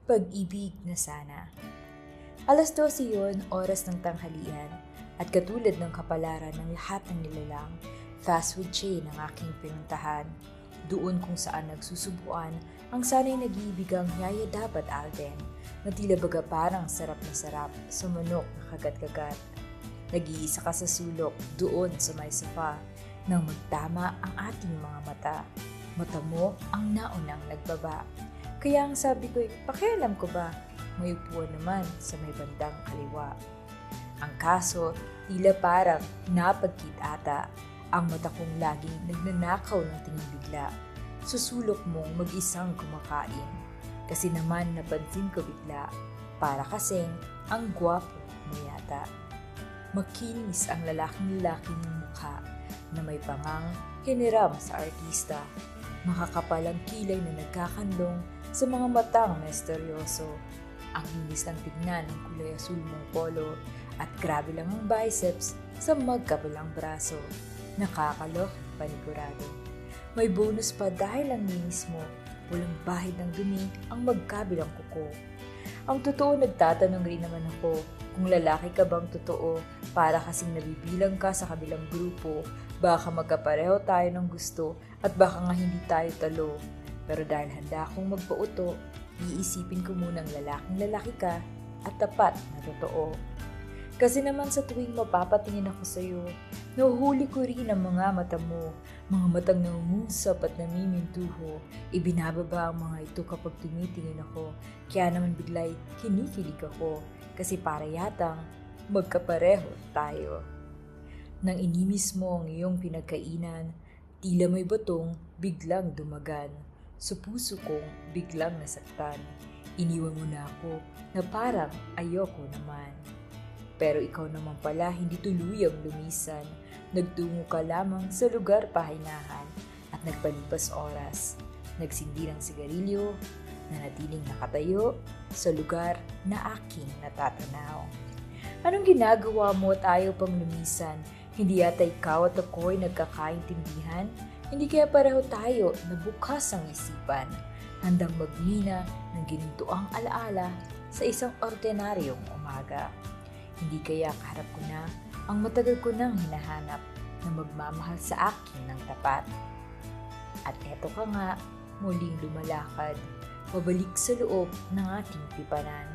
Pag-ibig na sana. 12:00 yun, oras ng tanghalian, at katulad ng kapalaran ng lahat ng nilalang, fast food chain ang aking pinuntahan. Doon kung saan nagsusubuan ang sanay nag-iibigang Yaya Dapat Alden, na tila baga parang sarap na sarap sa manok na kagat-kagat. Nag-iisa ka sa sulok doon sa may sofa nang magtama ang ating mga mata. Mata mo ang naunang nagbaba. Kaya ang sabi ko'y, pakialam ko ba? May upuan naman sa may bandang kaliwa. Ang kaso, tila parang napagkit ata. Ang mata kong laging nagnanakaw ng tingin bigla. Susulok mong mag-isang kumakain. Kasi naman napansin ko bigla, para kasing ang gwapo mo yata. Makinis ang lalaking-lalaki ng mukha na may pangang hiniram sa artista. Makakapal ang kilay na nagkakanlong sa mga matang misteryoso. Ang linis ng tignan ng kulay asul mong polo at grabe lang ang biceps sa magkabilang braso. Nakakalok, panigurado. May bonus pa dahil ang linis mo, walang bahid ng dumi ang magkabilang kuko. Ang totoo, nagtatanong rin naman ako kung lalaki ka bang totoo, para kasing nabibilang ka sa kabilang grupo. Baka magkapareho tayo ng gusto at baka nga hindi tayo talo. Pero dahil handa akong magpauto, iisipin ko munang lalaking-lalaki ka at tapat na totoo. Kasi naman sa tuwing mapapatingin ako sa iyo, nahuhuli ko rin ang mga mata mo, mga matang nangungusap at namimintuho. Ibinababa ang mga ito kapag tumitingin ako, kaya naman bigla'y kinikilig ako, kasi para yatang magkapareho tayo. Nang inimis mo ang iyong pinagkainan, tila may batong biglang dumagan. Sa puso kong biglang nasaktan. Iniwan mo na ako na parang ayoko naman. Pero ikaw naman pala hindi tuluyang lumisan. Nagtungo ka lamang sa lugar pahingahan at nagpalipas oras. Nagsindi ng sigarilyo, nanatiling nakatayo sa lugar na aking natatanaw. Anong ginagawa mo tayo pang lumisan? Hindi yata ikaw at ako'y nagkakaintindihan? Hindi kaya pareho tayo na bukas ang isipan, handang magmina ng ginintuang alaala sa isang ordinaryong umaga. Hindi kaya kaharap ko na ang matagal ko nang hinahanap na magmamahal sa akin ng tapat. At eto ka nga, muling lumalakad, pabalik sa loob ng ating tipanan,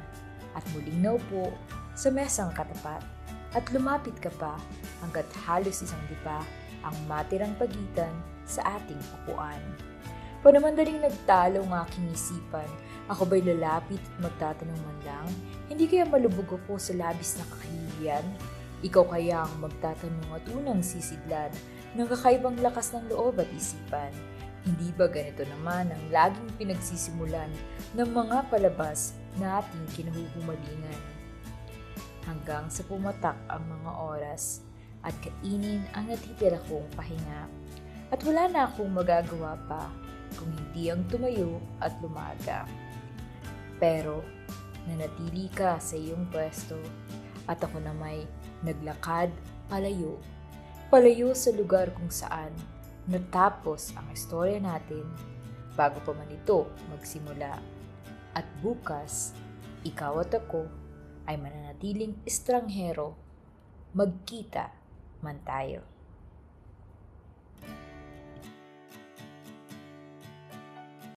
at muling naupo sa mesang katapat, at lumapit ka pa hanggat halos isang dipa ang matirang pagitan sa ating upuan. Panamandaling nagtalo ang aking isipan. Ako ba'y lalapit at magtatanong man lang? Hindi kaya malubog ako sa labis na kakahilian? Ikaw kaya ang magtatanong at unang sisidlan ng kakaibang lakas ng loob at isipan? Hindi ba ganito naman ang laging pinagsisimulan ng mga palabas na ating kinahuhumalingan? Hanggang sa pumatak ang mga oras at kainin ang natitira kong pahinga. At wala na akong magagawa pa kung hindi ang tumayo at lumaga. Pero nanatili ka sa iyong pwesto at ako na may naglakad palayo. Palayo sa lugar kung saan natapos ang istorya natin bago pa man ito magsimula. At bukas, ikaw at ako ay mananatiling estranghero. Magkita man tayo.